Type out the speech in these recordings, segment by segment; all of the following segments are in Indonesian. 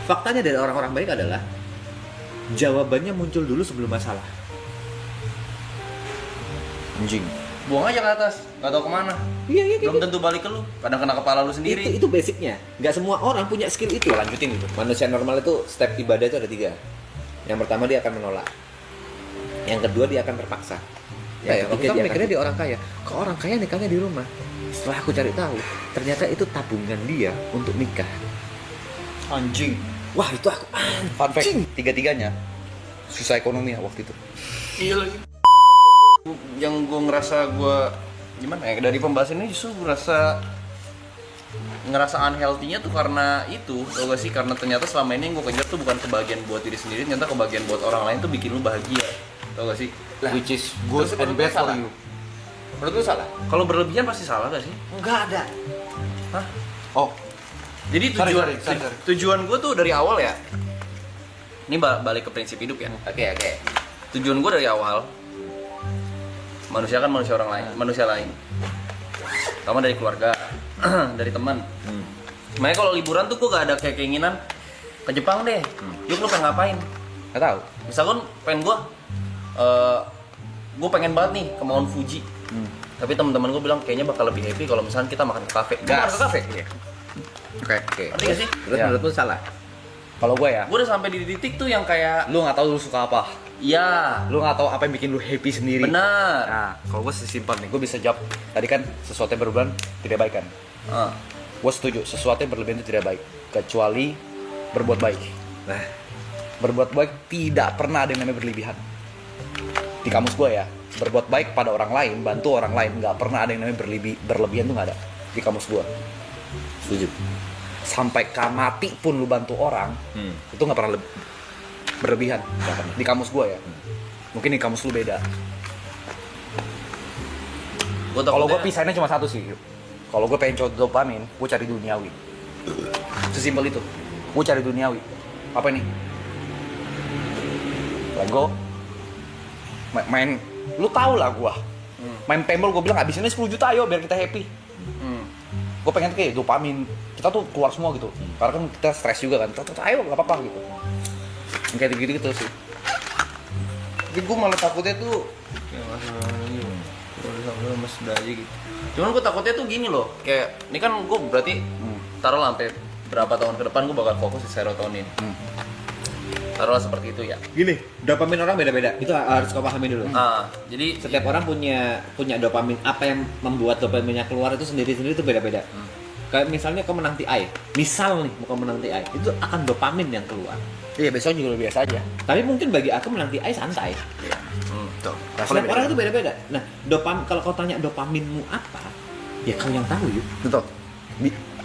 Faktanya dari orang-orang baik adalah jawabannya muncul dulu sebelum masalah. Anjing. Buang aja ke atas, nggak tahu kemana. Iya, Belum tentu balik ke lu, kadang kena kepala lu sendiri. Itu basicnya. Nggak semua orang punya skill itu. Lanjutin itu. Manusia normal itu step ibadah itu ada 3. Yang pertama dia akan menolak. Yang kedua dia akan terpaksa. Kayak waktu itu mikirnya dia orang kaya. Kok orang kaya nikahnya di rumah? Setelah aku cari tahu, ternyata itu tabungan dia untuk nikah. Anjing. Wah itu aku Fun fact, tiga-tiganya susah ekonomi ya waktu itu. Iya lagi. Yang gue ngerasa gimana ya, dari pembahasan ini justru gue ngerasa unhealthy-nya tuh karena itu, tau gak sih? Karena ternyata selama ini yang gue kejar tuh bukan kebahagiaan buat diri sendiri, ternyata kebahagiaan buat orang lain tuh bikin lu bahagia, tau gak sih? Which is good Terus and menurut bad lu for salah? you. menurut lu salah? Kalau berlebihan pasti salah gak sih? Enggak ada. Hah? Oh, Jadi Sorry. tujuan gue tuh dari awal ya, ini balik ke prinsip hidup ya. Oke. Tujuan gue dari awal, manusia kan manusia orang lain, manusia lain. Pertama dari keluarga, dari teman. Makanya kalau liburan tuh gue gak ada kayak keinginan ke Jepang deh. Yuk lu pengen ngapain? Nggak tahu. Misalkan pengen gue pengen banget nih ke Mount Fuji. Tapi teman-teman gue bilang kayaknya bakal lebih happy kalau misalkan kita makan ke kafe. Makan ke kafe. oke. Ngerti gak sih? Terus Ya. menurut lu salah? Kalau gue ya, Gue udah sampai di titik tuh yang kayak, lu nggak tahu lu suka apa. ya Lu nggak tahu apa yang bikin lu happy sendiri. benar. Nah, kalau gue sesimpel nih, gue bisa jawab. Tadi kan sesuatu yang berlebihan tidak baik kan. Ah. Gue setuju, sesuatu yang berlebihan itu tidak baik. Kecuali berbuat baik. Nah, Berbuat baik tidak pernah ada yang namanya berlebihan. Di kamus gue ya, berbuat baik pada orang lain, bantu orang lain, nggak pernah ada yang namanya berlebihan tuh nggak ada di kamus gue. setuju. Sampai mati pun lu bantu orang, itu nggak pernah berlebihan. Nggak pernah. Di kamus gue ya. Mungkin di kamus lu beda. Kalau gue pisahinnya cuma satu sih. Kalau gue pengen cari dopamin, gue cari duniawi. Sesimpel itu. Gue cari duniawi. Apa nih? Lego. Main, lu tau lah gue. Main paintball gue bilang habisinnya 10 juta ayo biar kita happy. Gue pengen tuh kayak dopamin. Kita tuh keluar semua gitu. Karena kan kita stres juga kan. Kita ayo gak apa-apa gitu. Yang kayak gitu-gitu sih. Tapi gue malah takutnya tuh ya mas udah aja gitu. Cuman gue takutnya tuh gini loh, kayak ini kan gue berarti taruh sampai berapa tahun ke depan gue bakal fokus di serotonin. Taruhlah seperti itu ya. Gini, dopamin orang beda-beda. Itu harus kau pahami dulu. Jadi Setiap orang punya dopamin. Apa yang membuat dopaminnya keluar itu sendiri-sendiri itu beda-beda. Kayak misalnya kau menang TI. Misal nih, kau menang TI, itu akan dopamin yang keluar. Iya besok juga biasa aja. Tapi mungkin bagi aku menang TI santai. tuh. Setiap orang itu beda-beda. Nah, kalau kau tanya dopaminmu apa, ya kau yang tahu yuk. Betul.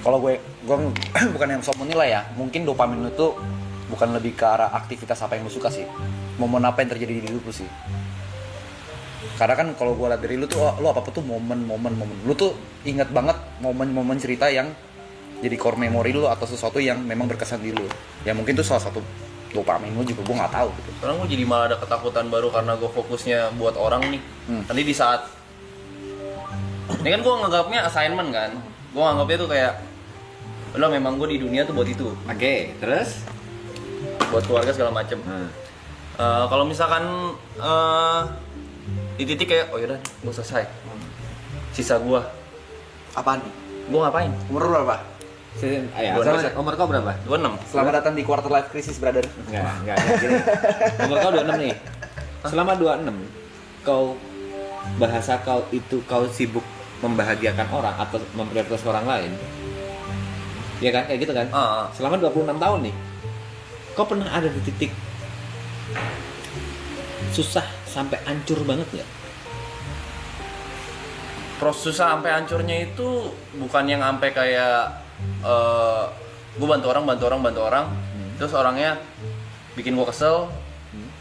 Kalau gue bukan yang sok menilai ya. Mungkin dopamin itu bukan lebih ke arah aktivitas apa yang lu suka sih. Momen apa yang terjadi di hidup lu sih. Karena kan kalau gue lihat dari lu tuh, lu apa tuh momen. Lu tuh ingat banget momen-momen cerita yang jadi core memory lu atau sesuatu yang memang berkesan di lu. Ya mungkin tuh salah satu dopamin lu juga, gue nggak tahu gitu. Sekarang gue jadi malah ada ketakutan baru karena gue fokusnya buat orang nih. Nanti di saat ini kan gue nganggapnya assignment kan. Gue nganggapnya tuh kayak lo memang gue di dunia tuh buat itu, Oke, terus? buat keluarga segala macem. Kalau misalkan di titik kayak oh yaudah gue selesai, sisa gue Apaan nih? gue ngapain? Umur lu berapa? Umur kau berapa? 26. Selamat datang di quarter life crisis, brother. Enggak gini. Umur kau 26 nih. Selama 26, kau bahasa kau itu kau sibuk membahagiakan orang atau memprioritaskan orang lain. Iya kan? Kayak gitu kan? Selama 26 tahun nih. Kau pernah ada di titik susah sampai hancur banget nggak? Proses susah sampai hancurnya itu bukan yang sampai kayak gue bantu orang, terus orangnya bikin gue kesel,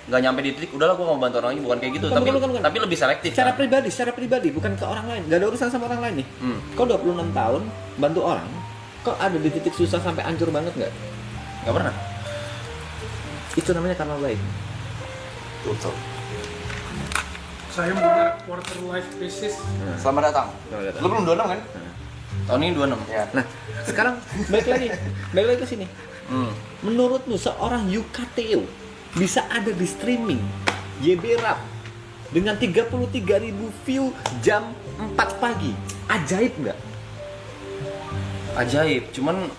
nggak nyampe di titik udahlah gue mau bantu orang lagi, bukan kayak gitu. Bukan. Tapi lebih selektif. Secara kan? pribadi, bukan ke orang lain. Gak ada urusan sama orang lain nih. Kau 26 tahun bantu orang, kau ada di titik susah sampai hancur banget nggak? Nggak pernah. Itu namanya karma baik. Betul. Saya mendengar quarter life crisis. Selamat datang. Lu belum 26 kan? Tahun ini 26. Ya. Nah, sekarang balik lagi ke sini. Menurutmu seorang Yucateo bisa ada di streaming YB Rap dengan 33.000 view jam 4 pagi? Ajaib nggak? Ajaib, cuman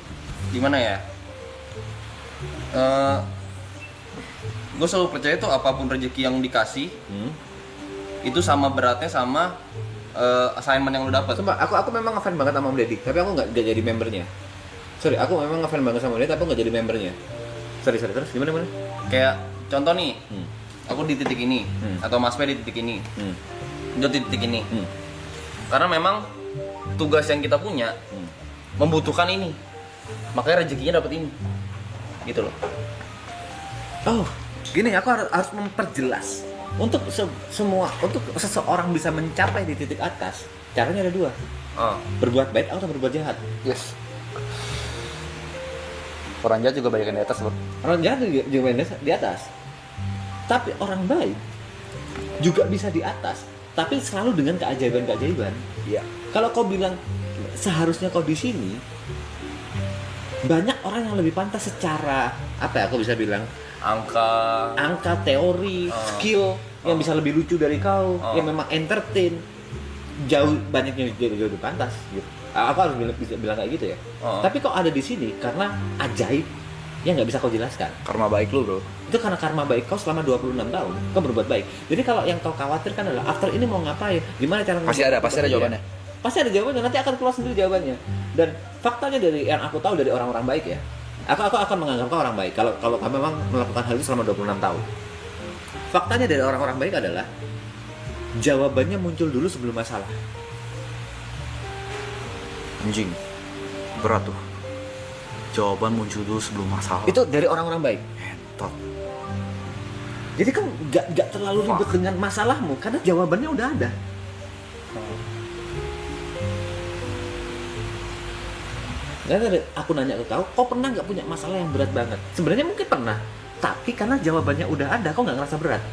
gimana ya? Gue selalu percaya tuh apapun rezeki yang dikasih itu sama beratnya sama assignment yang lu dapat. Sumpah, aku memang ngefans banget sama Om Deddy, tapi aku nggak jadi membernya. Sorry, aku memang ngefans banget sama Om Deddy, tapi aku nggak jadi membernya. Sorry, terus gimana? Kayak contoh nih, aku di titik ini atau Mas Pe di titik ini, dia di titik ini. Karena memang tugas yang kita punya membutuhkan ini, makanya rezekinya dapat ini, gitu loh. Oh, gini aku harus memperjelas. Untuk untuk seseorang bisa mencapai di titik atas, caranya ada 2. Berbuat baik atau berbuat jahat. Yes. Orang jahat juga banyak yang di atas, bro. Orang jahat juga di atas. Tapi orang baik juga bisa di atas, tapi selalu dengan keajaiban-keajaiban. Iya. Kalau kau bilang seharusnya kau di sini, banyak orang yang lebih pantas secara apa ya, aku bisa bilang angka, teori, skill yang bisa lebih lucu dari kau, yang memang entertain, banyak yang jauh lebih pantas gitu. Aku harus bisa bilang kayak gitu ya. Tapi kau ada di sini karena ajaib yang nggak bisa kau jelaskan. Karma baik lu, bro. Itu karena karma baik kau selama 26 tahun kau berbuat baik. Jadi kalau yang kau khawatirkan adalah after ini mau ngapain, gimana cara Pasti ada jawabannya. Pasti ada jawabannya, nanti akan keluar sendiri jawabannya. Dan faktanya dari yang aku tahu dari orang-orang baik ya, aku akan menganggap kau orang baik kalau kau memang melakukan hal itu selama 26 tahun. Faktanya dari orang-orang baik adalah jawabannya muncul dulu sebelum masalah. Anjing. Berat tuh. Jawaban muncul dulu sebelum masalah. Itu dari orang-orang baik. Entot. Jadi kan nggak terlalu ribet dengan masalahmu karena jawabannya udah ada. Karena aku nanya ke kau pernah nggak punya masalah yang berat banget? Sebenarnya mungkin pernah, tapi karena jawabannya udah ada, kau nggak ngerasa berat.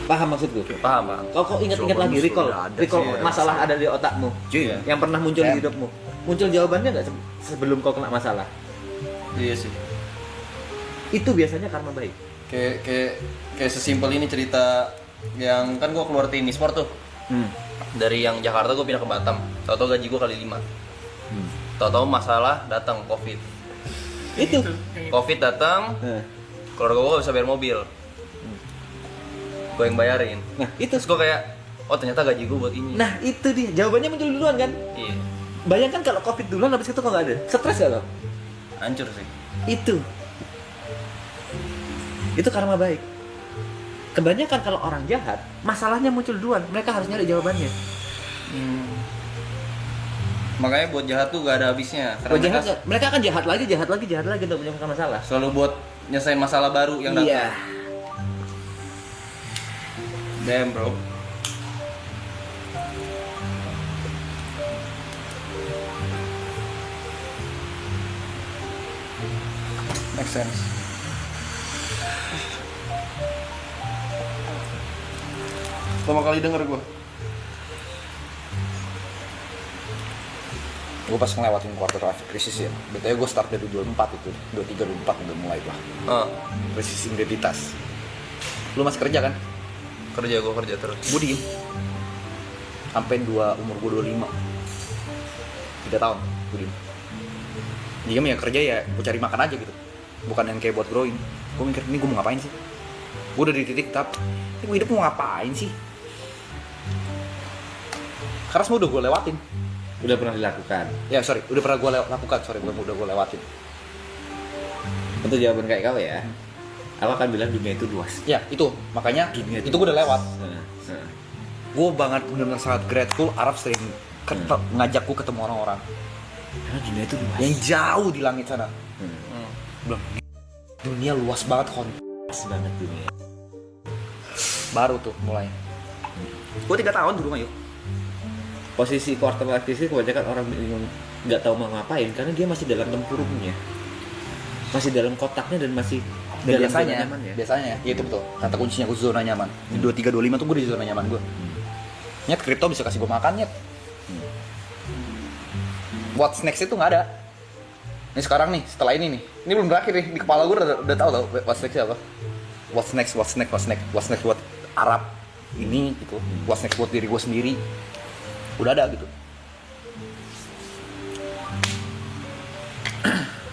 Paham maksudku? Paham. Kau ingat-ingat lagi, recall masalah ada di otakmu, yang pernah muncul di hidupmu. Muncul jawabannya nggak sebelum kau kena masalah? Iya sih. Itu biasanya karma baik. Kayak sesimpel ini cerita yang kan gue keluar tim e-sport tuh. Dari yang Jakarta gue pindah ke Batam. Tahu-tahu gaji gue kali 5. Tahu-tahu masalah datang Covid. Itu Covid datang, keluarga gue gak bisa bayar mobil. Gue yang bayarin. Nah, itu. Terus gue kayak, oh ternyata gaji gue buat ini. Nah, itu dia. Jawabannya muncul duluan kan? Iya. Bayangkan kalau Covid duluan, habis itu kok nggak ada. Stres gak lo? Hancur sih. Itu karma baik. Kebanyakan kalau orang jahat, masalahnya muncul duluan. Mereka harus nyari jawabannya. Makanya buat jahat tuh gak ada habisnya. Buat jahat, mereka akan jahat lagi untuk menyelesaikan masalah. Selalu buat nyesain masalah baru yang datang. Iya. Damn bro. Make sense. Pertama kali denger gue. Gue pas ngelewatin quarter life crisis ya. Betulnya gue start dari 24 itu, 23, 24 udah mulai lah. Krisis identitas. Lu masih kerja kan? Kerja gue kerja terus. Gue diem. Sampai umur gue 25. 3 tahun gue diem. Diem ya kerja ya, gue cari makan aja gitu. Bukan yang kayak buat growing. Gue mikir, ini gue mau ngapain sih? Gue udah di titik tahap, ini gue hidup mau ngapain sih? Karena semua udah gue lewatin. Udah pernah dilakukan. Ya sorry, udah pernah gue lakukan, udah gue lewatin. Untuk jawaban kayak kau ya, aku akan bilang dunia itu luas. Ya itu, makanya Dunia itu gue udah lewat. Nah. Gue banget benar-benar sangat grateful Arab sering ngajak gue ketemu orang-orang Karena dunia itu luas. yang jauh di langit sana. Belum. Dunia luas banget Luas banget dunia. baru tuh mulai. Gue 3 tahun di rumah yuk. Posisi quarter life crisis kebanyakan orang bingung, nggak tahu mau ngapain karena dia masih dalam tempurungnya, masih dalam kotaknya dan masih Dan dalam biasanya, zona nyamannya. ya itu betul. Kata kuncinya gue zona nyaman. Di 23, 25 tuh gue di zona nyaman gue. Nyet kripto bisa kasih gue makan nyet. What's next itu nggak ada. Ini sekarang nih, setelah ini nih. Ini belum berakhir nih, di kepala gue udah tahu tau what's next apa. What's next buat Arab ini gitu. What's next buat diri gue sendiri. Udah ada gitu.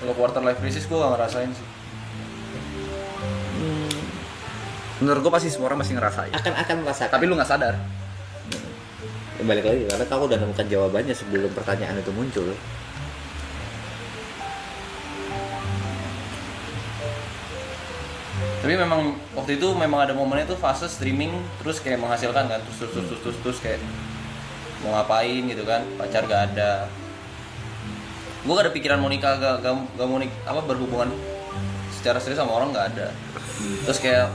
Kalau quarter life crisis gue gak ngerasain sih. Menurut gue pasti semua orang masih ngerasain. Akan merasakan. Tapi lu nggak sadar. Ya, balik lagi karena kamu udah nemukan jawabannya sebelum pertanyaan itu muncul. Tapi memang waktu itu memang ada momennya tuh fase streaming terus kayak menghasilkan kan terus kayak mau ngapain gitu kan, pacar gak ada. Gue gak ada pikiran mau nikah, gak mau berhubungan secara serius sama orang gak ada. Terus kayak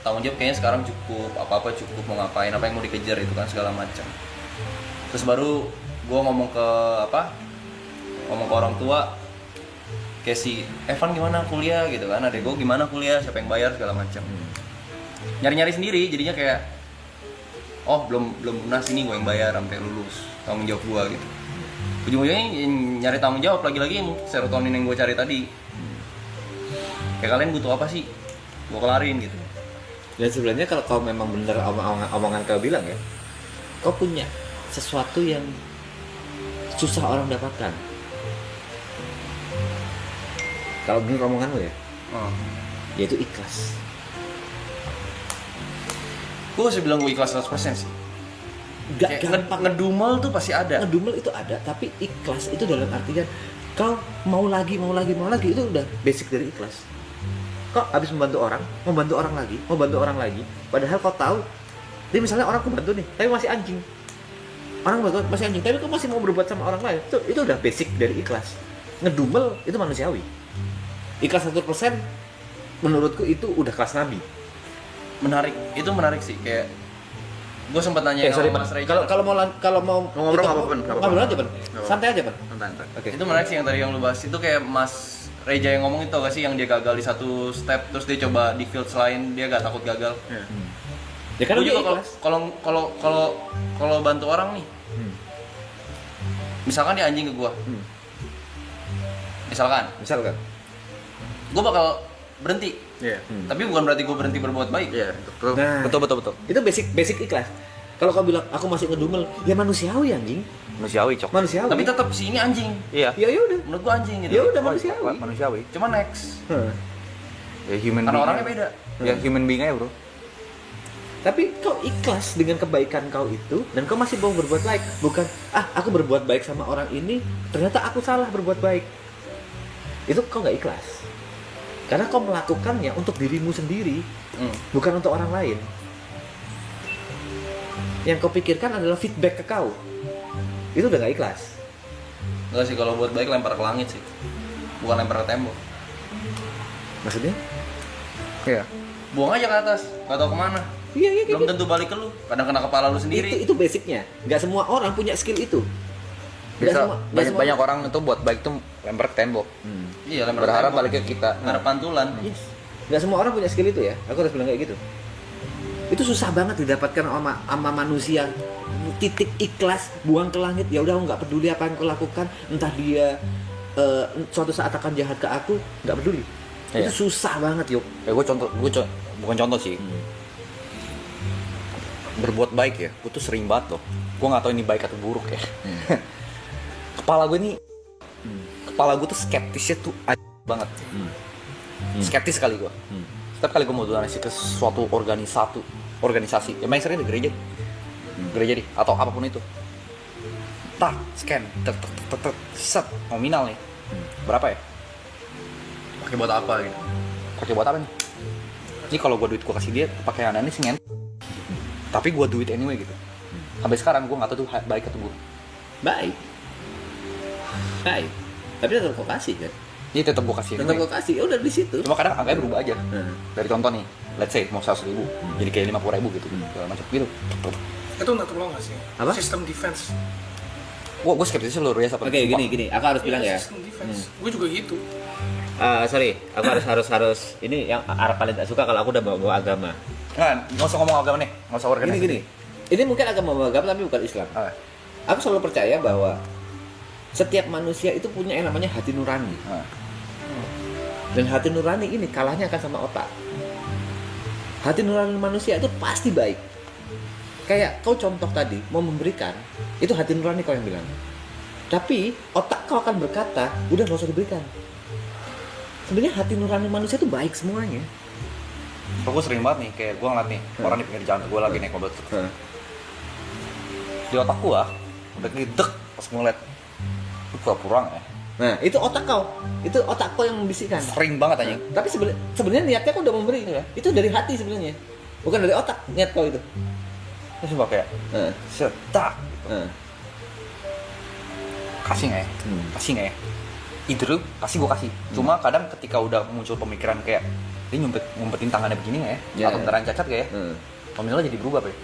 tanggung jawab kayaknya sekarang cukup, apa cukup, mau ngapain, apa yang mau dikejar itu kan segala macam. Terus baru gue ngomong ke orang tua, kayak si Evan gimana kuliah gitu kan, adek gue gimana kuliah, siapa yang bayar segala macam. Nyari sendiri jadinya kayak oh belum lunas, ini gue yang bayar sampai lulus, tanggung jawab gue gitu. Ujung-ujungnya nyari tanggung jawab lagi yang serotonin yang gue cari tadi. Kayak kalian butuh apa sih, gue kelarin gitu. Dan sebenarnya kalau kau memang bener omongan kau bilang ya, kau punya sesuatu yang susah orang dapatkan. Kalau bener omongan lo ya, yaitu ikhlas. Gue masih bilang gue ikhlas 100% sih. Gak Kayak gampang. ngedumel tuh pasti ada. Ngedumel itu ada, tapi ikhlas itu dalam artian kau mau lagi itu udah basic dari ikhlas. Kau habis membantu orang lagi, padahal kau tahu, ini misalnya orang kau bantu nih, tapi masih anjing. Orang bantu masih anjing, tapi kau masih mau berbuat sama orang lain. Itu udah basic dari ikhlas. Ngedumel itu manusiawi. Ikhlas 100% menurutku itu udah kelas nabi. Itu menarik sih, kayak gue sempat nanya sama Mas Reja. Kalau mau ngobrol itu- apa-apa, ngobrol aja, Pen. Santai aja, Pen. Santai. Oke. Itu menarik sih yang tadi yang lu bahas, itu kayak Mas Reja yang ngomong itu gak sih, yang dia gagal di satu step terus dia coba di field lain, dia gak takut gagal. Ya kan Gue dia juga ikhlas. kalau bantu orang nih, misalkan dia anjing ke gue, misalkan gue bakal berhenti, Iya. tapi bukan berarti gue berhenti berbuat baik. Iya, betul. Nah. Betul. Itu basic ikhlas. Kalau kau bilang aku masih ngedumel, ya manusiawi anjing. Manusiawi, Cok. Manusiawi. Tapi tetap si ini anjing, Iya. ya udah. menurut gue anjing gitu. Ya udah manusiawi. Manusiawi. Cuma next, Ya human karena being. orangnya beda. Ya human being aja, Bro. Tapi kau ikhlas dengan kebaikan kau itu dan kau masih mau berbuat baik. Bukan aku berbuat baik sama orang ini, ternyata aku salah berbuat baik. Itu kau nggak ikhlas. Karena kau melakukannya untuk dirimu sendiri, bukan untuk orang lain. Yang kau pikirkan adalah feedback ke kau. Itu udah gak ikhlas. Enggak sih, kalau buat baik lempar ke langit sih, bukan lempar ke tembok. Maksudnya? Iya. Buang aja ke atas, nggak tahu kemana. Iya Belum tentu balik ke lu, kadang kena kepala lu sendiri. Itu basicnya. Gak semua orang punya skill itu. Bisa banyak orang itu buat baik tuh lempar ke tembok. Iya, lempar ke Berharap tembok. balik ke kita. Ngarep pantulan. Yes. Gak semua orang punya skill itu ya. Aku harus bilang kayak gitu. Itu susah banget didapatkan sama manusia. Titik ikhlas, buang ke langit. Ya udah, aku nggak peduli apa yang kau lakukan. Entah dia suatu saat akan jahat ke aku, nggak peduli. Iya. Itu susah banget, yuk. Gue bukan contoh sih. Berbuat baik ya, gue tuh sering banget loh. Gue nggak tahu ini baik atau buruk ya. Kepala gue tuh skeptisnya tuh banget. Skeptis sekali gue. Setiap kali gue mau donasi ke suatu organisasi, yang paling sering di gereja deh, atau apapun itu. Scan, set, nominal nih. Berapa ya? Pakai buat apa gitu? Pakai buat apa nih? Ini kalau gue duit gue kasih dia, pakai aneh sih ngen. Tapi gue do it anyway gitu. Sampai sekarang gue nggak tahu tuh baik atau buruk. Baik. Tapi tetap kau kasih kan? Ini tetap gue kasih. Tetap kau kasih. Ya udah di situ. Cuma kadang angkanya berubah aja. Hmm. Dari contoh nih, let's say mau 100.000, jadi kayak 50.000 gitu, segala macam gitu. Itu natural nggak sih? Apa? Sistem defense. Gue skeptisnya luar biasa. Oke, gini. Aku harus bilang ya. Sistem defense. Gue juga gitu. Sorry, aku harus ini yang Arab paling tak suka kalau aku udah bawa agama. Nggak usah ngomong agama nih, nggak usah organisasi. Gini. Ini mungkin agama tapi bukan Islam. Ah, Aku selalu percaya bahwa setiap manusia itu punya yang namanya hati nurani. Nah, Dan hati nurani ini kalahnya akan sama otak. Hati nurani manusia itu pasti baik. Kayak kau contoh tadi, mau memberikan, itu hati nurani kau yang bilang. Tapi otak kau akan berkata, udah gak usah diberikan. Sebenarnya hati nurani manusia itu baik semuanya. gue sering banget nih, kayak gue ngeliat nih orang di pinggir jalan, gue lagi naik mobil truk. Di otak gue, udah ngedek pas gue ngeliat, lu pura-pura nggak ya? Nah, itu otak kau. Itu otak kau yang membisikkan. Sering banget anjing. Tapi sebenarnya niatnya kau udah memberi. Itu dari hati sebenarnya. Bukan dari otak niat kau itu. Terus coba kayak, Nah, setak, nah. kasih nggak ya? Kasih nggak ya? Itu pasti gue kasih. Cuma kadang ketika udah muncul pemikiran kayak, dia ngumpetin tangannya begini nggak ya? Ya. Atau beneran cacat gak ya? Nominalnya jadi berubah, Pak.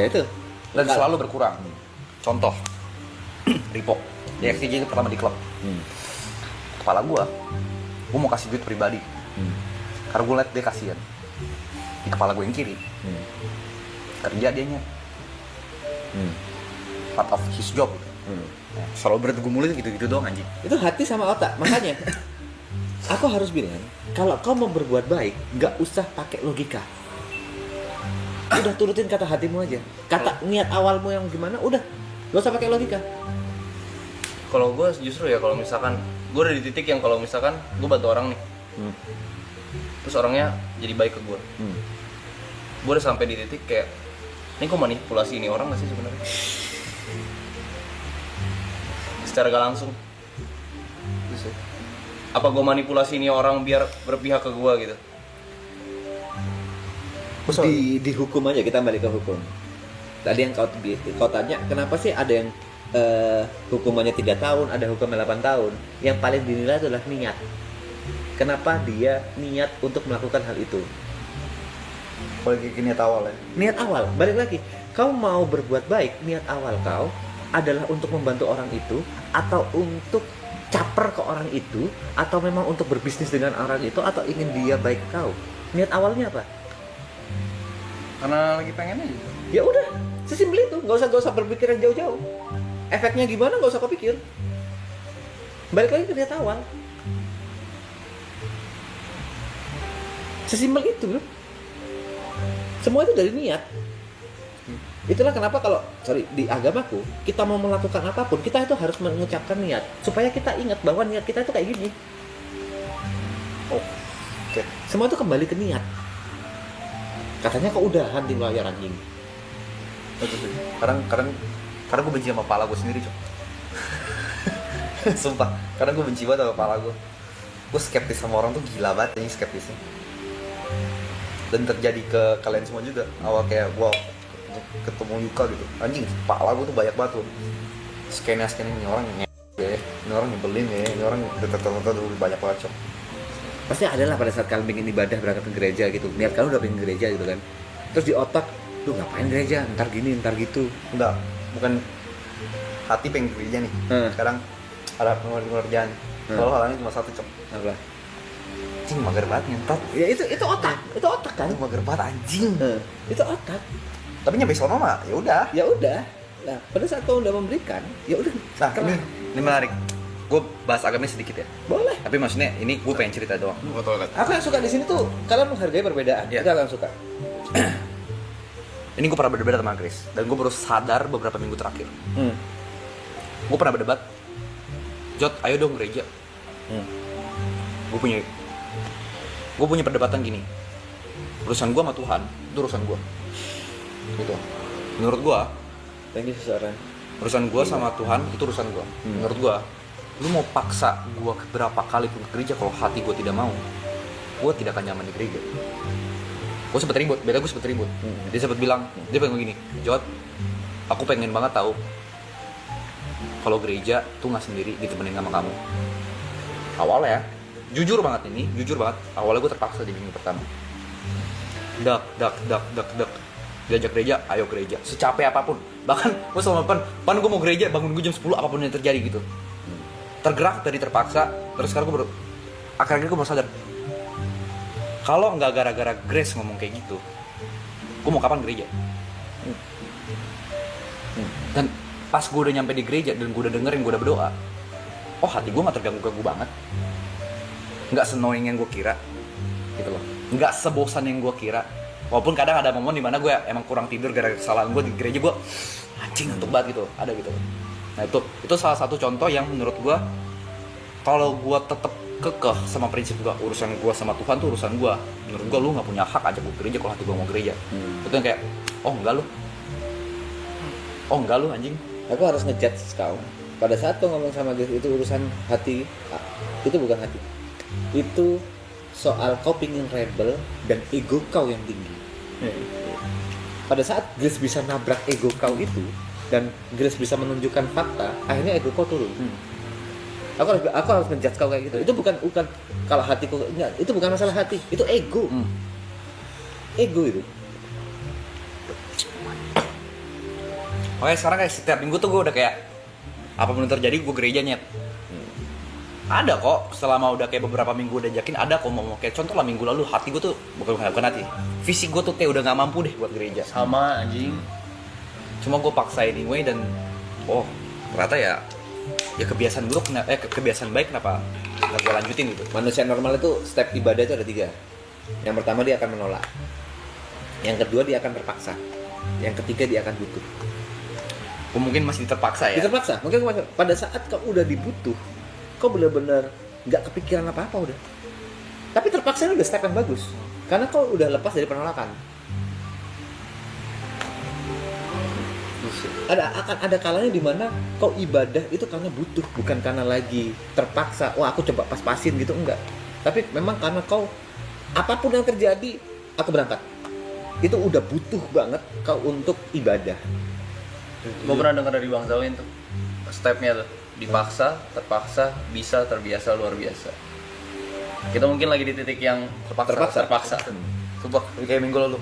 Ya itu. Dan selalu berkurang. Contoh, Ripo, di XTJ itu pertama di klub. Kepala gua mau kasih duit pribadi. Karena gua liat dia kasihan. Di kepala gua yang kiri, kerja dianya. Part of his job. Nah, selalu berat gua mulai gitu-gitu doang anjing. Itu hati sama otak. Makanya aku harus bilang, kalau kau mau berbuat baik, nggak usah pakai logika. Udah turutin kata hatimu aja. Kata niat awalmu yang gimana, udah nggak usah pakai logika. Kalau gue justru ya kalau misalkan gue udah di titik yang kalau misalkan gue bantu orang nih, terus orangnya jadi baik ke gue, gue udah sampai di titik kayak ini kok manipulasi ini orang nggak sih sebenarnya? Secara gak langsung. Terus ya, apa gue manipulasi ini orang biar berpihak ke gue gitu? Dihukum aja, kita balik ke hukum. Tadi yang kau tanya, kenapa sih ada yang hukumannya 3 tahun, ada hukumannya 8 tahun? Yang paling dinilai adalah niat. Kenapa dia niat untuk melakukan hal itu? Balik ke niat awal ya. Niat awal, balik lagi. Kau mau berbuat baik, niat awal kau adalah untuk membantu orang itu, atau untuk caper ke orang itu, atau memang untuk berbisnis dengan orang itu, atau ingin dia baik ke kau. Niat awalnya apa? Karena lagi pengen aja. Ya udah, sesimpel itu. Nggak usah berpikir yang jauh-jauh. Efeknya gimana nggak usah kau pikir. Balik lagi ke niat awal. Sesimpel itu, bro. Semua itu dari niat. Itulah kenapa di agamaku, kita mau melakukan apapun, kita itu harus mengucapkan niat supaya kita ingat bahwa niat kita itu kayak gini. Oke. Semua itu kembali ke niat. Katanya kok udahan di layar anjing. Karena gue benci sama kepala gue sendiri, Cok. Sumpah, karena gue benci banget sama kepala gue. Gue skeptis sama orang tuh gila banget ini skeptisnya. Dan terjadi ke kalian semua juga. Awal kayak gue ketemu Yuka gitu, anjing kepala gue tuh banyak banget tuh. Scan ini orang ini orang nyebelin ya, ini orang tertentu banyak banget, Cok. Pasti adalah pada saat kalian ingin ibadah berangkat ke gereja gitu. Niat kalian udah pengen gereja gitu kan. Terus di otak, lu ngapain gereja? Ntar gini, ntar gitu. Enggak, bukan hati pengen gereja nih. Sekarang ada pengerjaan. Kalau halnya cuma satu, Cok. Apa? Anjing mager banget nyentot. Ya itu otak kan. Itu mager banget anjing. Itu otak. Tapi nyampe sono mah ya udah. Ya udah. Nah, pada saat kau udah memberikan, ya udah. Nah, ini menarik. Gue bahas agamanya sedikit ya. Boleh. Tapi maksudnya ini gue pengen cerita doang. Aku yang suka di sini tuh kalian menghargai perbedaan. Iya. Itu aku yang suka. Ini gue pernah berdebat sama Grace dan gue baru sadar beberapa minggu terakhir. Gue pernah berdebat. Jot, ayo dong gereja. Gue punya perdebatan gini. Urusan gue sama Tuhan itu urusan gue. Gitu. Menurut gue, Thank you seseorang. urusan gue sama Tuhan itu urusan gue. Menurut gue, lu mau paksa gue berapa kali pun ke gereja, kalau hati gue tidak mau, gue tidak akan nyaman di gereja. Gue sempet ribut, Dia sempet bilang, dia pengen begini, Jot, aku pengen banget tahu kalau gereja tuh nggak sendiri, ditemenin sama kamu. Awalnya, jujur banget, awalnya gue terpaksa di minggu pertama. Dak. Diajak gereja, ayo gereja, secapek apapun. Bahkan gue sama pan gue mau gereja, bangun gue jam 10, apapun yang terjadi gitu. Tergerak dari terpaksa, terus sekarang akhirnya gue baru sadar, kalau nggak gara-gara Grace ngomong kayak gitu, gue mau kapan gereja? Dan pas gue udah nyampe di gereja dan gue udah dengerin, gue udah berdoa, oh hati gue nggak terganggu banget, nggak se-annoying yang gue kira gitu loh, nggak sebosan yang gue kira. Walaupun kadang ada momen dimana gue emang kurang tidur gara-gara kesalahan gue di gereja, gue anjing ngantuk banget gitu, ada gitu. Nah itu salah satu contoh yang menurut gue, kalau gue tetap kekeh sama prinsip gue, urusan gue sama Tuhan tuh urusan gue. Menurut gue lu nggak punya hak ajak gue gereja kalau hati gue mau gereja. Itu yang kayak, oh enggak lu anjing. Aku harus ngejudge kau. Pada saat kau ngomong sama Grace itu urusan hati, itu bukan hati. Itu soal kau pingin rebel dan ego kau yang tinggi. Pada saat Grace bisa nabrak ego kau itu dan Grace bisa menunjukkan fakta, akhirnya ego kau turun. Aku harus ngejudge kau kayak gitu. Itu bukan kalau hatiku enggak, itu bukan masalah hati, itu ego. Ego itu. Oke, sekarang kayak setiap minggu tuh gue udah kayak apapun yang terjadi gue gereja nyet. Ada kok selama udah kayak beberapa minggu udah yakin, ada kok mau kayak contoh lah minggu lalu hati gue tuh bukan hati, fisik gue tuh kayak udah nggak mampu deh buat gereja. Sama anjing. Cuma gue paksain anyway dan ternyata ya kebiasaan buruk, kebiasaan baik kenapa nggak gue lanjutin gitu. Manusia normal itu step ibadah itu ada 3. Yang pertama dia akan menolak. Yang kedua dia akan terpaksa. Yang ketiga dia akan butuh. Gue mungkin masih terpaksa ya. Terpaksa. Mungkin pada saat kau udah dibutuh, kau benar-benar nggak kepikiran apa-apa udah. Tapi terpaksa itu udah step yang bagus. Karena kau udah lepas dari penolakan. Akan ada kalanya di mana kau ibadah itu karena butuh, bukan karena lagi terpaksa. Wah, aku coba pas-pasin gitu, enggak. Tapi memang karena kau apapun yang terjadi, aku berangkat. Itu udah butuh banget kau untuk ibadah. Gue pernah dengar dari Bang Zawin tuh stepnya tuh, dipaksa, terpaksa, bisa, terbiasa, luar biasa. Kita mungkin lagi di titik yang terpaksa. Sumpah, kayak minggu lalu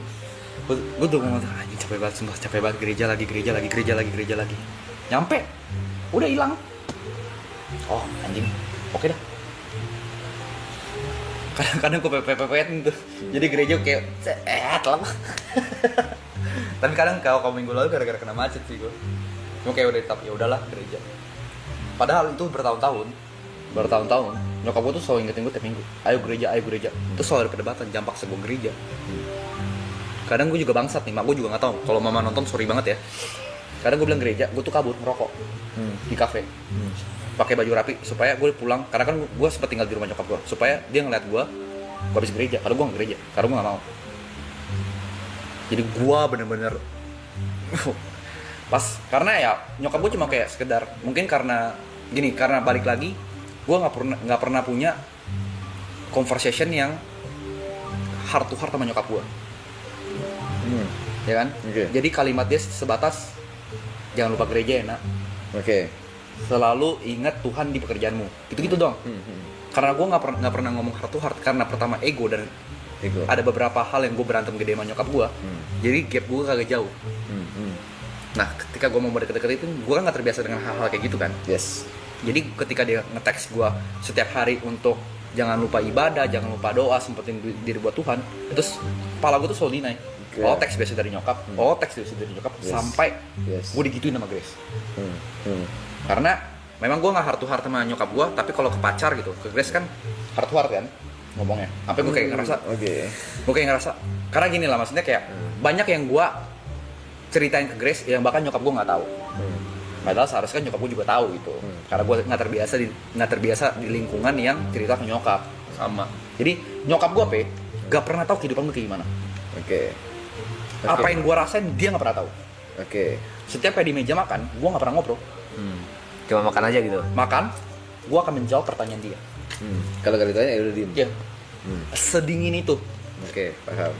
gue udah ngomong, anjing capek banget, sumpah capek banget, gereja lagi. Nyampe, udah hilang. Oh anjing, oke dah. Kadang-kadang gue pepet-pepetin tuh, jadi gereja kayak lama. Tapi kadang kalau minggu lalu gara-gara kena macet sih gue. Cuma kayak udah tetap ya udahlah gereja. Padahal itu bertahun-tahun. Nyokap gue tuh selalu ingetin gue tiap minggu, ayo gereja. Terus selalu ada perdebatan, jam paksa gue gereja. Kadang gue juga bangsat nih, mak gue juga nggak tahu. Kalau mama nonton sorry banget ya. Kadang gue bilang gereja, gue tuh kabur ngerokok di kafe, pakai baju rapi supaya gue pulang. Karena kan gue sempat tinggal di rumah nyokap gue, supaya dia ngeliat gue habis gereja. Karena gue nggak gereja, karena gue nggak mau. Jadi gue bener-bener pas, karena ya nyokap gue cuma kayak sekedar, mungkin karena gini, karena balik lagi gue nggak pernah punya conversation yang heart to heart sama nyokap gue. Ya kan? Okay. Jadi kalimat dia sebatas jangan lupa gereja ya nak. Oke. Selalu ingat Tuhan di pekerjaanmu. Gitu-gitu dong. Karena gue nggak pernah ngomong heart to heart, karena pertama ego dan Ego. ada beberapa hal yang gue berantem gede sama nyokap gue. Jadi gap gue kagak jauh. Nah ketika gue mau deket-deket itu, gue kan nggak terbiasa dengan hal-hal kayak gitu kan. Yes. Jadi ketika dia nge-text gue setiap hari untuk jangan lupa ibadah, jangan lupa doa, sempetin diri buat Tuhan, terus kepala gue tuh selalu deny. Okay. Oh teks biasa dari nyokap, Yes. sampai Yes. gue digituin sama Grace. Karena memang gue nggak heart to heart sama nyokap gue, tapi kalau ke pacar gitu, ke Grace kan heart to heart kan ngomongnya. Sampai gue kayak ngerasa, gue kayak ngerasa, karena gini lah maksudnya kayak banyak yang gue ceritain ke Grace yang bahkan nyokap gue nggak tahu. Padahal seharusnya kan nyokap gue juga tahu gitu. Karena gue nggak terbiasa di lingkungan yang cerita ke nyokap. Sama. Jadi nyokap gue gak pernah tahu kehidupan gue kayak gimana. Oke. Apa yang gue rasain dia nggak pernah tahu. Oke. Setiap kayak di meja makan, gue nggak pernah ngobrol. Cuma makan aja gitu. Makan, gue akan menjawab pertanyaan dia. Kalau gak ditanya ya udah diem. Ya. Sedingin itu. Oke, paham.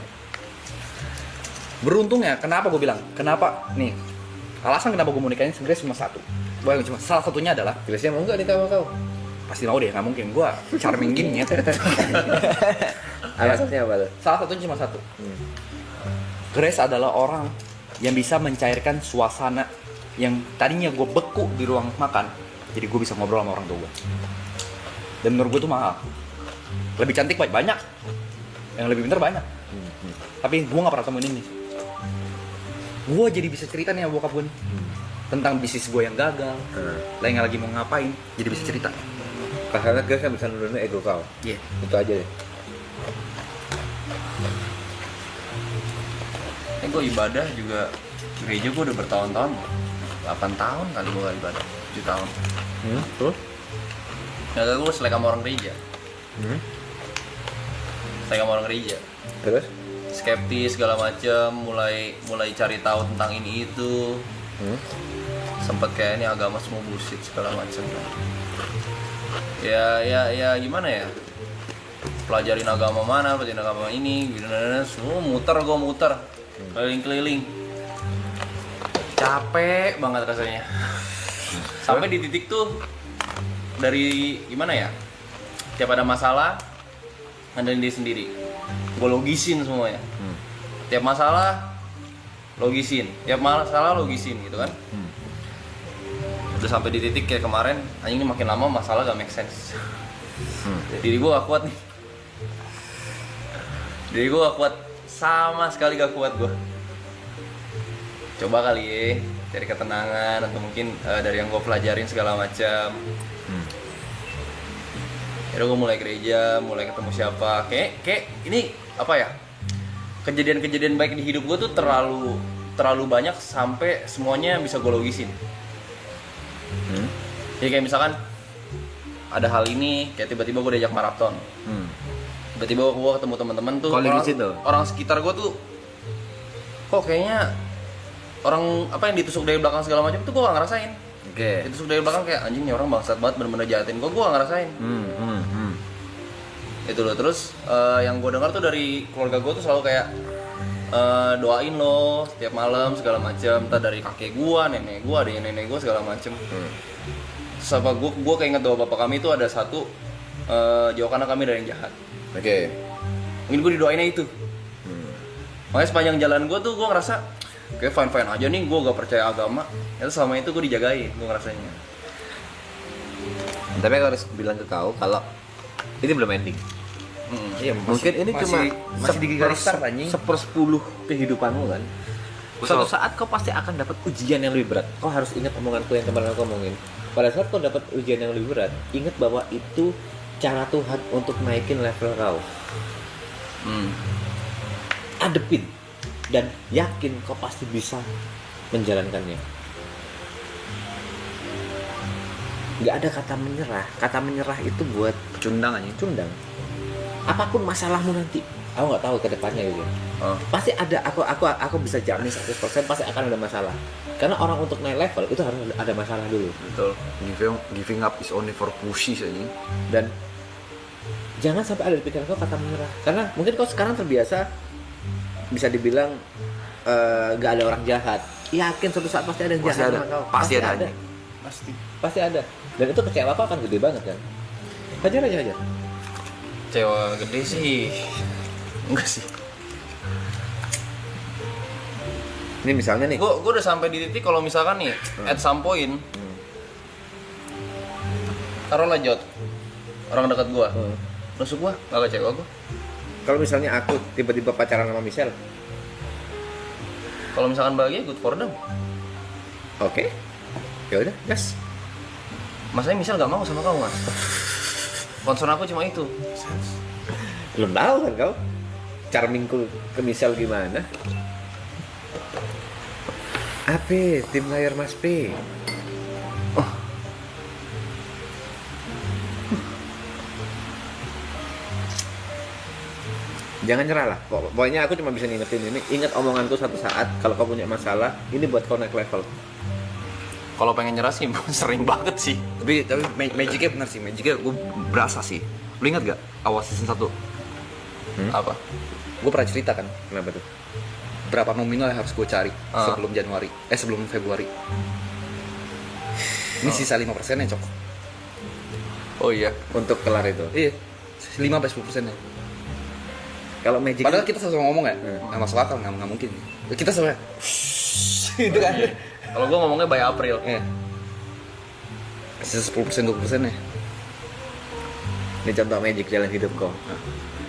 Beruntungnya, kenapa gue bilang? Kenapa? Nih, alasan kenapa gue mau nikahin sebenarnya cuma satu. Cuma salah satunya adalah Grace mau nggak nikah sama kau? pasti mau deh, nggak mungkin. Gue charming gini ya. Alasannya apa tuh? Salah satunya cuma satu. Grace adalah orang yang bisa mencairkan suasana yang tadinya gue beku di ruang makan, jadi gue bisa ngobrol sama orang tua gue. Dan menurut gue tuh mahal. Lebih cantik banyak, yang lebih pintar banyak. Tapi gue nggak pernah temuin ini. Gue jadi bisa cerita nih sama bokap gue nih. tentang bisnis gue yang gagal, lagi lagi mau ngapain, jadi bisa cerita. Karena gue kan bisa nurunin ego kau. Iya. Itu aja deh. Gue ibadah juga gereja gue udah bertahun-tahun, 8 tahun kali gue ibadah, 7 tahun. Terus? Ya gue selek sama orang gereja, selek sama orang gereja. Terus? Skeptis segala macem, mulai cari tahu tentang ini itu. Sempet kayak ini agama semua bullshit segala macem. Ya gimana ya? Pelajarin agama mana, pelajarin agama ini, gitu, semua muter, keliling-keliling. Capek banget rasanya. Sampai di titik tuh dari gimana ya? Tiap ada masalah, ngandelin diri sendiri. Gue logisin semuanya. Tiap masalah logisin, gitu kan. Udah sampai di titik kayak kemarin, anjing ini makin lama masalah gak make sense. Diri gue gak kuat nih. Diri gue gak kuat, sama sekali gak kuat gue. Coba kali ya, cari ketenangan atau mungkin dari yang gue pelajarin segala macam. Akhirnya gue mulai gereja, mulai ketemu siapa. Kayak ini apa ya? Kejadian-kejadian baik di hidup gue tuh terlalu banyak sampai semuanya bisa gue logisin. Jadi kayak misalkan ada hal ini, kayak tiba-tiba gue diajak maraton. Tiba-tiba gue ketemu teman-teman tuh, orang sekitar gue tuh, kok kayaknya orang apa yang ditusuk dari belakang segala macam tuh gue gak ngerasain. Ditusuk dari belakang kayak anjing nih orang bangsat banget, bener-bener jahatin gue gak ngerasain. Itu loh. Terus yang gue dengar tuh dari keluarga gue tuh selalu kayak doain lo setiap malam segala macam, entah dari kakek gue, nenek gue, adiknya nenek gue segala macam. Terus apa gue keinget doa bapak kami itu ada satu, jauhkanlah kami dari yang jahat. Mungkin gue didoainnya itu. Makanya sepanjang jalan gue tuh gue ngerasa kayak fine aja nih, gue gak percaya agama. Itu selama itu gue dijagain, gue ngerasanya. Tapi aku harus bilang ke kau kalau ini belum ending. Iya, Mungkin ini cuma masih di garis start anjing. 1/10 kehidupanmu kan. Suatu saat kau pasti akan dapat ujian yang lebih berat. Kau harus ingat omonganku yang kemarin aku omongin. Pada saat kau dapat ujian yang lebih berat, ingat bahwa itu cara Tuhan untuk naikin level kau. Adepin dan yakin kau pasti bisa menjalankannya. Nggak ada kata menyerah. Kata menyerah itu buat Pecundang anjing. cundang. Apapun masalahmu nanti, aku nggak tahu ke depannya gitu. Pasti ada, aku bisa jamin 100% pasti akan ada masalah. Karena orang untuk naik level itu harus ada masalah dulu. Betul. Giving up is only for pushes anjing. Dan jangan sampai ada di pikiran kau kata menyerah. Karena mungkin kau sekarang terbiasa bisa dibilang nggak ada orang jahat. Yakin suatu saat pasti ada yang Pasti jahat ada. sama kau. Pasti ada. Pasti ada. Dan itu kecewa kau akan gede banget kan. Hajar aja. Kecewa gede sih. Enggak sih. Ini misalnya nih. Gue udah sampai di titik kalau misalkan nih at some point taruhlah Jot, orang dekat gue nusuk gue, gak kecewa gue. Kalau misalnya aku tiba-tiba pacaran sama Michelle, Kalau misalkan bahagia, good for them. oke. Ya udah, gas. Masanya Michelle gak mau sama kamu mas. Concern aku cuma itu. Belum tahu kan kau charmingku ke Michelle gimana. Apa tim layar Mas P? Jangan nyerah lah. Pokoknya aku cuma bisa ngingetin ini. Ingat omonganku satu saat. Kalau kau punya masalah, ini buat kau naik level. Kalau pengen nyerah sih sering banget sih. Tapi magicnya bener sih, magicnya gue berasa sih. Lu ingat gak awal season 1? Apa? Gue pernah cerita kan Kenapa tuh? berapa nominal yang harus gue cari sebelum sebelum Februari. Ini sisa 5% ya cok. Oh iya. Untuk kelar itu. Iya, 5-10% ya. Kalau magic Padahal kita sama ngomong ya, nggak masuk akal, nggak mungkin. Kita sama itu kan. Kalau gue ngomongnya by April. Iya. Sisa 10% 20% ya. ini contoh magic jalan hidup kau.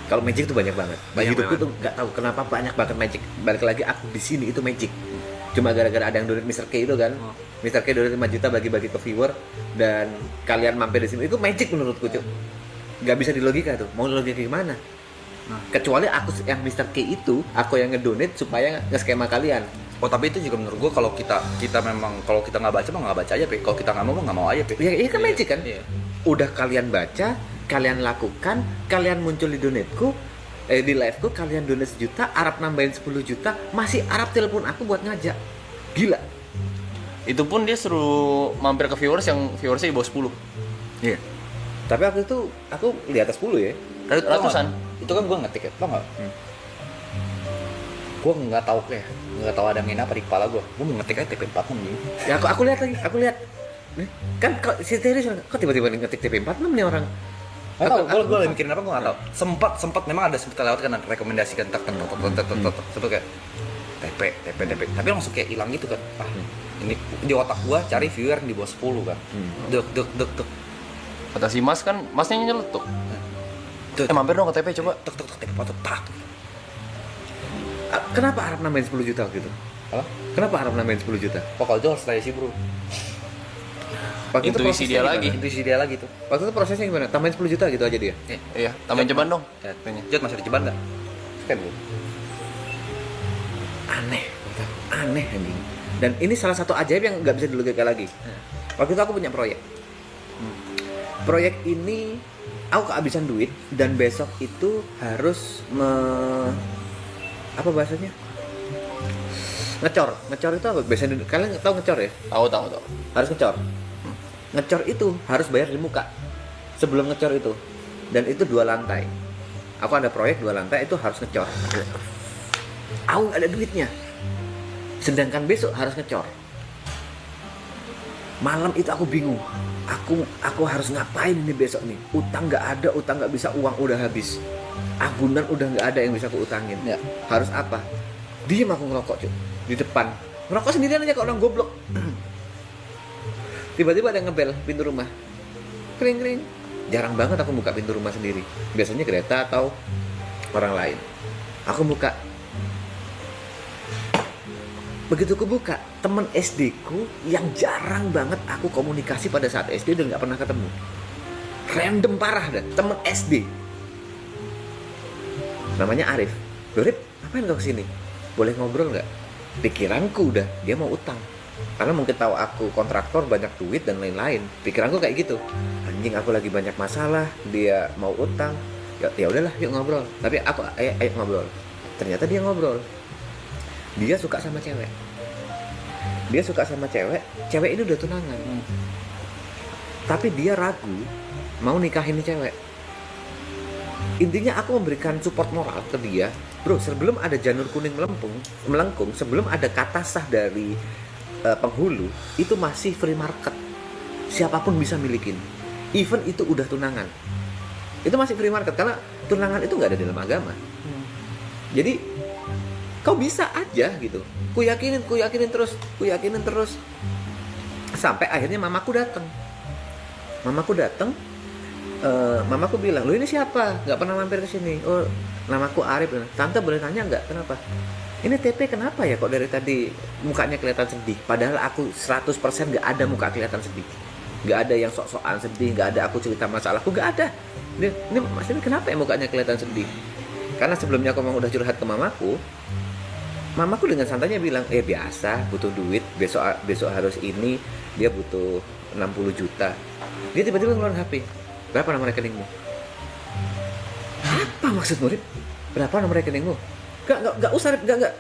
Kalau magic tuh banyak banget. Di Banyak hidupku banget. tuh nggak tahu kenapa banyak banget magic. Balik lagi aku di sini itu magic. Cuma gara-gara ada yang donate Mr. K itu kan. Mr. K donate 5 juta bagi-bagi ke viewer dan kalian mampir di sini. Itu magic menurutku, Cuk. Gak bisa dilogika tuh. Mau logika gimana? Kecuali aku yang Mr. K itu, aku yang ngedonate supaya nge-skema kalian. Oh tapi itu juga menurut gua kalau kita memang kalau kita nggak baca mah nggak baca aja, Pe. Kalau kita nggak mau aja, Pe. Ya, iya kan magic kan? Iya. Udah kalian baca, kalian lakukan, kalian muncul di donateku, di liveku, kalian donate 1 juta, Arab nambahin 10 juta, masih Arab telepon aku buat ngajak. Gila. Itu pun dia suruh mampir ke viewers yang viewersnya di bawah 10. Iya. Tapi aku di atas 10 ya. Tapi tau Ratusan. nggak? Itu kan gua ngetik ya, tau nggak? Gua nggak tahu ada yang apa di kepala gua. Gua mau ngetik aja TP46 nih. Ya aku lihat lagi, aku lihat. Nih, kan kok si Terry kok tiba-tiba ngetik TP46 nih orang. Nggak tahu, gue lagi mikirin apa gue nggak tahu. Sempat memang ada sempat lewat kan rekomendasikan sempat kayak TP. Tapi langsung kayak hilang gitu kan. Ah, ini di otak gue cari viewer yang di bawah 10 kan. Dek. Kata si Mas kan, Masnya nyeletuk. Tuh, Mampir dong ke TP coba. TP patut tak. Kenapa Arab nambahin 10 juta gitu? Apa? Kenapa Arab nambahin 10 juta? Pokoknya itu harus tanya sih bro. Waktu itu Intuisi prosesnya dia gimana? lagi. Intuisi dia lagi tuh. Waktu itu prosesnya gimana? Tambahin 10 juta gitu aja dia? Iya, tambahin ceban dong. Jod masih ada ceban nggak? Kan bro. Aneh, aneh anjing. Dan ini salah satu ajaib yang nggak bisa dilogika lagi. Waktu itu aku punya proyek. Proyek ini aku kehabisan duit dan besok itu harus apa bahasanya? Ngecor itu apa? Biasanya kalian tahu ngecor ya? Tahu. Harus ngecor. Ngecor itu harus bayar di muka sebelum ngecor itu, dan itu 2 lantai. Aku ada proyek 2 lantai itu harus ngecor. Aku nggak ada duitnya, sedangkan besok harus ngecor. Malam itu aku bingung. Aku harus ngapain ini besok nih? Utang nggak ada, utang nggak bisa, uang udah habis, agunan udah nggak ada yang bisa aku utangin. Ya. Harus apa? Diem aku ngerokok cuy di depan, ngerokok sendirian aja kayak orang goblok. Tiba-tiba ada yang ngebel pintu rumah, kering. Jarang banget aku buka pintu rumah sendiri, biasanya Greta atau orang lain. Aku buka. Begitu aku buka, temen SD ku yang jarang banget aku komunikasi pada saat SD dan nggak pernah ketemu, random parah dah, temen SD, namanya Arif. Dorip, ngapain kau kesini? Boleh ngobrol nggak? Pikiranku udah dia mau utang, karena mungkin tahu aku kontraktor, banyak duit dan lain-lain. Pikiranku kayak gitu, anjing aku lagi banyak masalah, dia mau utang, ya udahlah yuk ngobrol. Tapi aku ayo ngobrol. Ternyata dia ngobrol, dia suka sama cewek. Cewek ini udah tunangan. Tapi dia ragu mau nikahin nih cewek. Intinya aku memberikan support moral ke dia. Bro, sebelum ada janur kuning melengkung, sebelum ada kata sah dari penghulu, itu masih free market. Siapapun bisa milikin. Even itu udah tunangan, itu masih free market, karena tunangan itu nggak ada dalam agama. Jadi kau bisa aja gitu. Ku yakinin terus. Sampai akhirnya mamaku datang. Mamaku bilang, "Lo ini siapa? Nggak pernah mampir ke sini." "Oh, namaku Arif." "Tante boleh tanya nggak kenapa?" "Ini TP kenapa ya kok dari tadi mukanya kelihatan sedih?" Padahal aku 100% nggak ada muka kelihatan sedih. Nggak ada yang sok-sokan sedih, nggak ada aku cerita masalahku, nggak ada. Ini Mas ini kenapa ya mukanya kelihatan sedih? Karena sebelumnya aku memang udah curhat ke mamaku. Mamaku dengan santainya bilang, biasa, butuh duit, besok harus ini, dia butuh 60 juta. Dia tiba-tiba ngeluarin HP. "Berapa nomor rekeningmu?" "Apa maksudmu, Rip? Berapa nomor rekeningmu?" Enggak usah, Rip, enggak.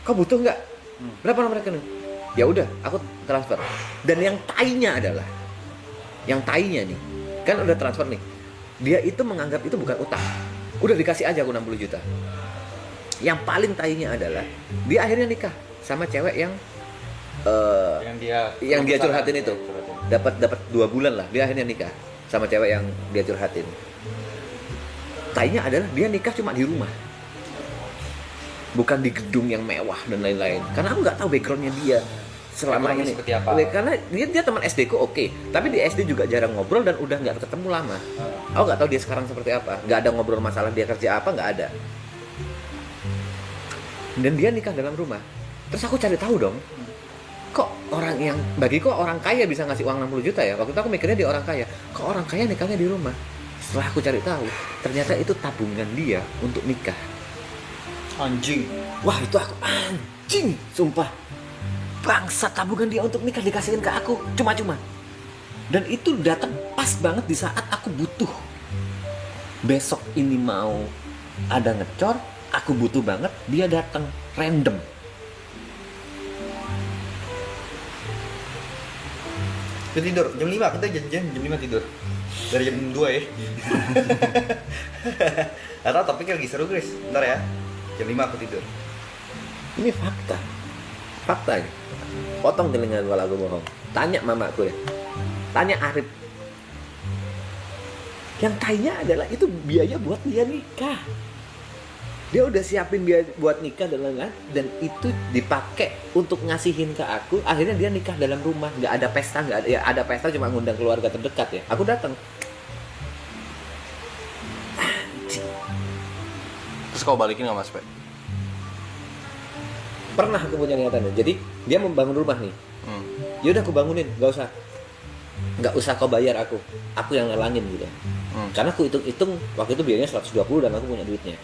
"Kau butuh enggak? Berapa nomor rekening?" "Ya udah, aku transfer." Dan yang tainya nih, kan udah transfer nih. Dia itu menganggap itu bukan utang. Udah dikasih aja aku 60 juta. Yang paling tainya adalah dia akhirnya nikah sama cewek yang dia curhatin itu. Dapat 2 bulan lah dia akhirnya nikah sama cewek yang dia curhatin. Tainya adalah dia nikah cuma di rumah, bukan di gedung yang mewah dan lain-lain. Karena aku nggak tahu backgroundnya dia selama Backgroundnya ini seperti apa. Karena dia teman SD ku, oke. Tapi di SD juga jarang ngobrol dan udah nggak ketemu lama. Aku nggak tahu dia sekarang seperti apa. Nggak ada ngobrol masalah dia kerja apa, nggak ada. Dan dia nikah dalam rumah. Terus aku cari tahu dong, kok orang kaya bisa ngasih uang 60 juta ya? Waktu itu aku mikirnya dia orang kaya. Kok orang kaya nikahnya di rumah? Setelah aku cari tahu, ternyata itu tabungan dia untuk nikah. Anjing. Wah, itu aku anjing, sumpah. Bangsa, tabungan dia untuk nikah dikasihin ke aku cuma-cuma. Dan itu datang pas banget di saat aku butuh. Besok ini mau ada ngecor, aku butuh banget, dia datang random. Kita tidur jam 5, kita janjian jam 5 tidur. Dari jam 2 ya. Atau topiknya lagi seru, Chris. Bentar ya. Jam 5 aku tidur. Ini fakta. Fakta ini. Potong telinga kalau aku bohong. Tanya mamaku ya. Tanya Arif. Yang kayaknya adalah itu biaya buat dia nikah. Dia udah siapin biaya buat nikah dan lain-lain, dan itu dipakai untuk ngasihin ke aku. Akhirnya dia nikah dalam rumah, nggak ada pesta, nggak ada, ya ada pesta cuma ngundang keluarga terdekat ya. Aku datang. Terus kau balikin nggak Mas Pe? Pernah aku punya niatan. Jadi dia membangun rumah nih. Ya udah aku bangunin, nggak usah kau bayar aku yang ngelangin gitu. Karena aku hitung waktu itu biayanya 120 dan aku punya duitnya.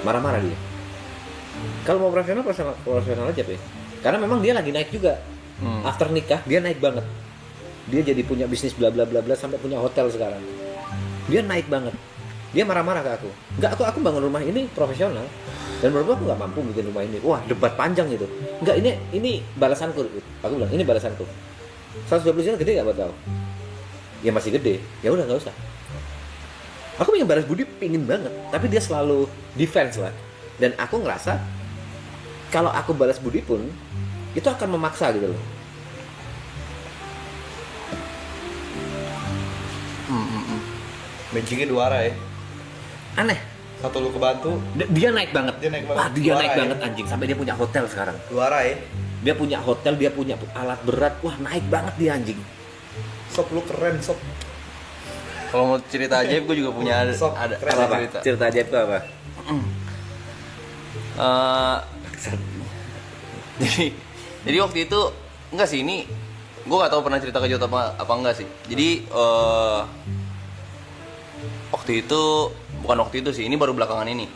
Marah-marah dia. Kalau mau profesional aja Pe. Karena memang dia lagi naik juga. After nikah dia naik banget. Dia jadi punya bisnis bla bla bla bla sampai punya hotel sekarang. Dia naik banget. Dia marah-marah ke aku. Enggak, aku bangun rumah ini profesional. Dan menurut aku nggak mampu bikin rumah ini. Wah, debat panjang itu. Enggak, ini balasanku. Aku bilang, ini balasanku. 120 juta gede nggak buat kau? Ya masih gede. Ya udah nggak usah. Aku pengen balas budi, pingin banget. Tapi dia selalu defense lah. Dan aku ngerasa kalau aku balas budi pun itu akan memaksa gitu loh. Benchingnya 2 arah ya. Aneh. Satu lu kebantu, Dia naik banget. Dia naik banget. Wah, dia Suara naik ya? banget anjing. Sampai dia punya hotel sekarang. 2 arah ya. Dia punya hotel, dia punya alat berat. Wah, naik banget dia anjing. Sob lu keren, sob. Kalau mau cerita ajaib gue juga punya ada Sok, ada keren. Apa? cerita. Cerita ajaib itu apa? Eh, jadi waktu itu enggak sih, ini gue nggak tahu pernah cerita ke Jota apa enggak sih. Jadi waktu itu sih, ini baru belakangan ini.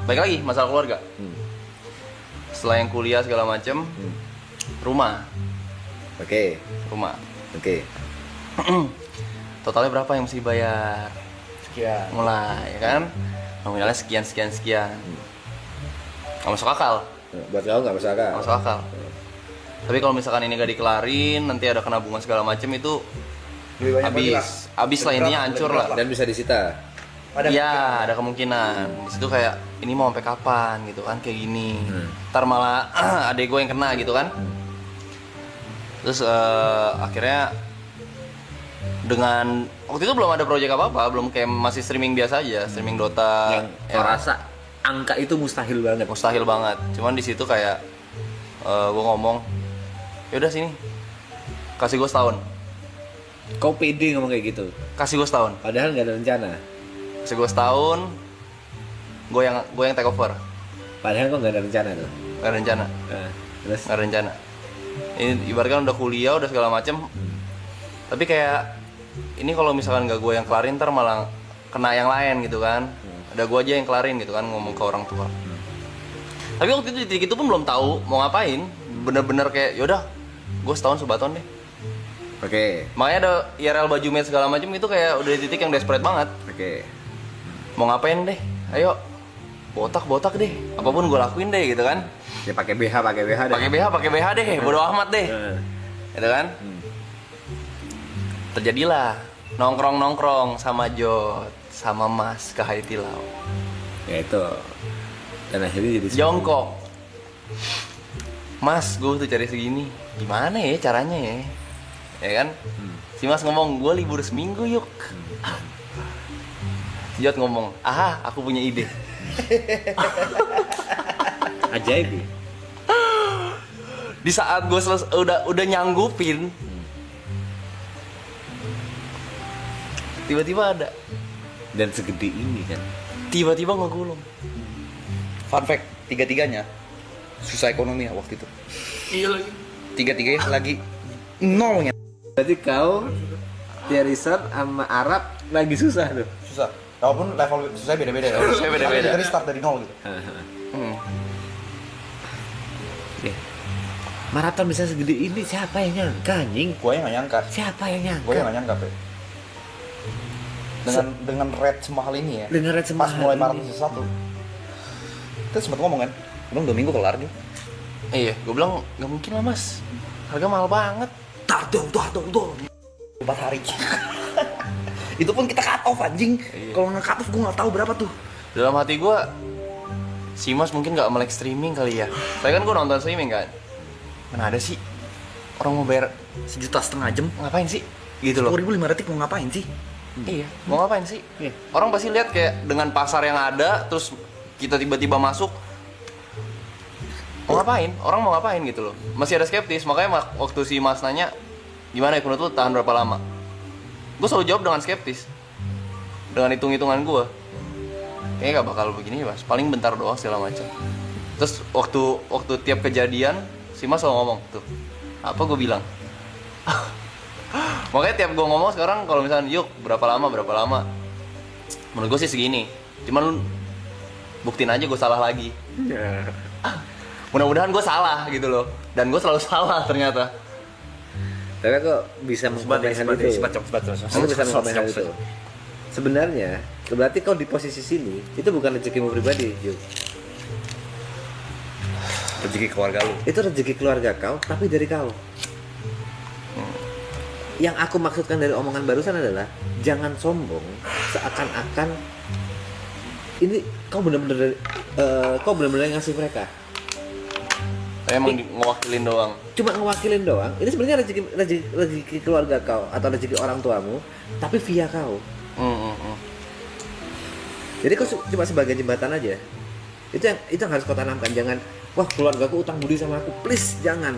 Baik lagi masalah keluarga. Setelah yang kuliah segala macem, rumah. Oke. Totalnya berapa yang mesti bayar? Sekian. Mulai kan, nominalnya sekian. Nggak masuk akal. Buat kau nggak masuk akal. Nggak masuk akal. Tapi kalau misalkan ini gak dikelarin, nanti ada kena bunga segala macem, itu Lebih banyak lagi habis lah, intinya hancur lah. Dan bisa disita. Iya, ada kemungkinan. Di situ kayak ini mau sampai kapan gitu kan, kayak gini. Ntar malah adek gue yang kena gitu kan. Terus akhirnya dengan waktu itu belum ada proyek apa-apa, belum, kayak masih streaming biasa aja, streaming Dota. Yang kau rasa angka itu mustahil banget. Mustahil banget. Cuman di situ kayak gue ngomong, yaudah sini, kasih gue setahun. Kau pede ngomong kayak gitu. Kasih gue setahun. Padahal nggak ada rencana. Kasih gue setahun, gue yang take over. Padahal kau nggak ada rencana tuh. Gak ada rencana. Terus? Nggak ada rencana. Ini ibaratkan udah kuliah, udah segala macem. Tapi kayak ini kalau misalkan gak gue yang kelarin, ntar malah kena yang lain gitu kan. Ada gue aja yang kelarin gitu kan, ngomong ke orang tua. Tapi waktu itu di titik itu pun belum tahu mau ngapain. Bener-bener kayak yaudah, gue setahun sebaton deh. Oke. Makanya ada IRL baju match segala macam, itu kayak udah di titik yang desperate banget. Oke. Mau ngapain deh? Ayo, botak deh. Apapun gue lakuin deh gitu kan. Ya pakai BH deh. Pakai BH deh, bodo amat deh. Gitu kan? Terjadilah nongkrong sama Jot, sama Mas ke Haitilau. Ya itu. Dan akhirnya jadi Jongkok. Mas, gue tuh cari segini. Gimana ya caranya ya? Ya kan? Si Mas ngomong, gue libur seminggu yuk. Si Jot ngomong, aku punya ide. ajaib ya? Di saat gue udah nyanggupin, tiba-tiba ada. Dan segede ini kan. Tiba-tiba ngegulung. Fun fact, 3-3-nya susah ekonomi ya waktu itu. Iya lagi. Tiga-tiganya lagi nolnya. Berarti kau Thierry Shot sama Arab lagi susah tuh. Susah. Walaupun level susah beda-beda ya. Susahnya beda-beda. Dari start dari nol gitu. Oke. Maraton bisa segede ini siapa yang nyangka anjing? Gue yang nggak nyangka. Siapa yang nyangka? Gue yang nggak nyangka, Pe. Dengan rate semahal ini ya. Dengan rate Pas semahal mulai ini. maraton sesuatu. Kita sempat ngomong kan, belum 2 minggu kelar nih. Iya, gue bilang nggak mungkin lah mas, harga mahal banget. Tar dong. 4 hari. Itu pun kita cut off anjing. Kalau nggak cut off gue nggak tahu berapa tuh. Dalam hati gue, si mas mungkin nggak melek streaming kali ya. Saya kan gue nonton streaming kan, mana ada sih orang mau bayar 1,5 jam. ngapain sih? Gitu loh. 10.500 mau ngapain sih? Iya, mau ngapain sih? Iya. Orang pasti lihat kayak dengan pasar yang ada, terus kita tiba-tiba masuk. Mau ngapain? Orang mau ngapain gitu loh. Masih ada skeptis, makanya waktu si Mas nanya, gimana Kunut tuh tahan berapa lama? Gue selalu jawab dengan skeptis. Dengan hitung-hitungan gue. Kayaknya gak bakal begini Mas, paling bentar doang segala macam. Terus waktu tiap kejadian, si Mas selalu ngomong, tuh, apa gue bilang? Makanya tiap gue ngomong sekarang kalau misalnya yuk berapa lama menurut gue sih segini, cuman lu buktiin aja gue salah lagi. Mudah-mudahan gue salah gitu loh, dan gue selalu salah ternyata. Tapi kok bisa mengkomentar itu? Aku bisa mengkomentar itu. Sebenarnya, berarti kau di posisi sini itu bukan rezekimu pribadi, Juk. Rezeki keluarga lu. Itu rezeki keluarga kau, tapi dari kau. Yang aku maksudkan dari omongan barusan adalah jangan sombong seakan-akan ini kau benar-benar ngasih mereka. Emang ngewakilin doang. Cuma ngewakilin doang. Ini sebenarnya rezeki keluarga kau atau rezeki orang tuamu, tapi via kau. Jadi kau cuma sebagai jembatan aja. Itu yang harus kau tanamkan. Jangan, wah keluargaku utang budi sama aku, please jangan.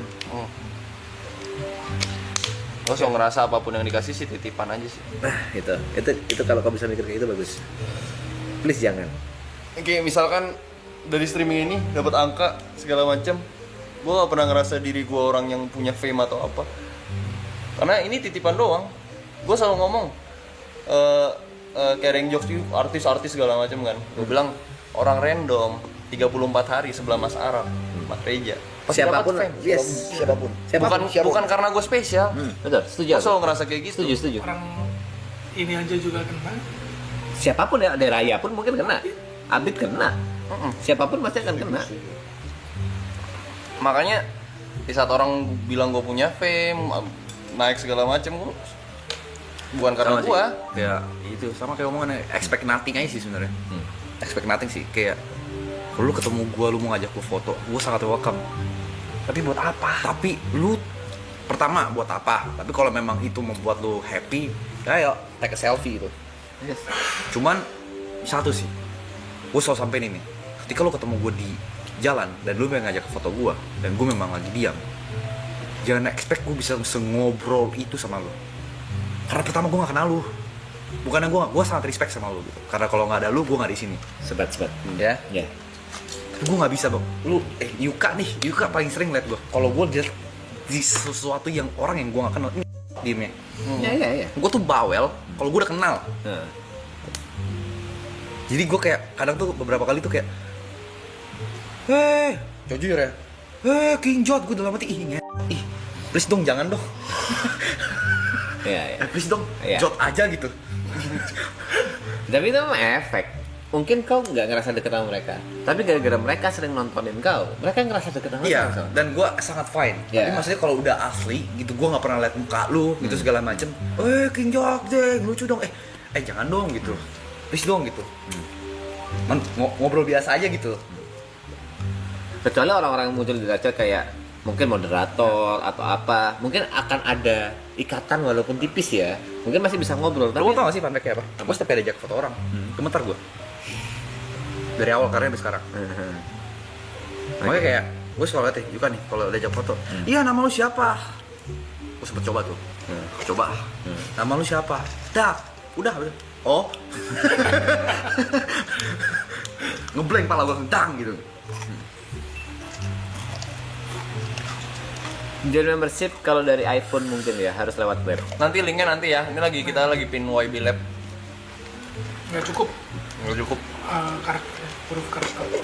Lo so ngerasa apapun yang dikasih sih titipan aja sih. Nah itu kalau kau bisa mikir kayak itu bagus. Please jangan. Kayak misalkan dari streaming ini dapat angka segala macam, gue gak pernah ngerasa diri gue orang yang punya fame atau apa. Karena ini titipan doang. Gue selalu ngomong carrying jokes itu artis-artis segala macam kan. Gue bilang orang random 34 hari sebelah Mas Arab, Mas Reja. Pasti Siapapun, dapat fame. yes. Siapapun. Bukan karena gue spesial. Betul, setuju. Gue selalu ngerasa kayak gitu. Setuju. Orang ini aja juga kena. Siapapun ya, ada Raya pun mungkin kena. Abid kena. Siapapun pasti akan kena. Makanya di saat orang bilang gue punya fame, naik segala macam, gue bukan karena Sama sih, gue. kayak itu sama kayak omongannya expect nothing aja sih sebenarnya. Expect nothing sih, kayak kalau lu ketemu gua, lu mau ngajak gua foto, gua sangat welcome. Tapi buat apa? Tapi lu pertama buat apa? Tapi kalau memang itu membuat lu happy, ya take a selfie gitu. Yes. Cuman satu sih, gua selalu sampein ini. Ketika lu ketemu gua di jalan dan lu pengen ngajak foto gua dan gua memang lagi diam, jangan expect gua bisa ngobrol itu sama lu. Karena pertama gua gak kenal lu. Bukannya gua sangat respect sama lu gitu. Karena kalau nggak ada lu, gua nggak di sini. Sebat. Ya. Ya. Tapi gue nggak bisa bang. Lu Yuka paling sering liat gue. Kalau gue liat di sesuatu yang orang yang gue nggak kenal, ini diemnya. Ya. Gue tuh bawel. Kalau gue udah kenal. Jadi gue kayak kadang tuh beberapa kali tuh kayak, jujur ya. King Jot, gue dalam hati please dong jangan dong. Ya. Please dong, Iya. Jot aja gitu. Tapi itu memang efek. Mungkin kau nggak ngerasa deket sama mereka, tapi gara-gara mereka sering nontonin kau, mereka ngerasa deket sama Iya, kau. dan gue sangat fine. Iya. Tapi maksudnya kalau udah asli gitu, gue nggak pernah liat muka lu gitu segala macem. King Jok deh, lucu dong. Jangan dong gitu. Please dong gitu. Ngobrol biasa aja gitu. Kecuali orang-orang yang muncul di Raca kayak mungkin moderator atau apa, mungkin akan ada ikatan walaupun tipis ya. Mungkin masih bisa ngobrol. Tapi Tapi lu tau gak sih fun fact kayak apa? Gue setiap ada ajak foto orang, gemetar gue. Dari awal karena sampai sekarang. Makanya kayak gue suka liat Yuka nih kalau ada ajak foto. Iya, nama lu siapa? Gue sempet coba tuh. Coba. Nama lu siapa? Udah. Oh. Ngeblank pala gue, gitu. Join membership kalau dari iPhone mungkin ya harus lewat web. Nanti linknya nanti ya. Ini kita lagi pin YB Lab. Nggak cukup Nggak cukup. karakter huruf karakter.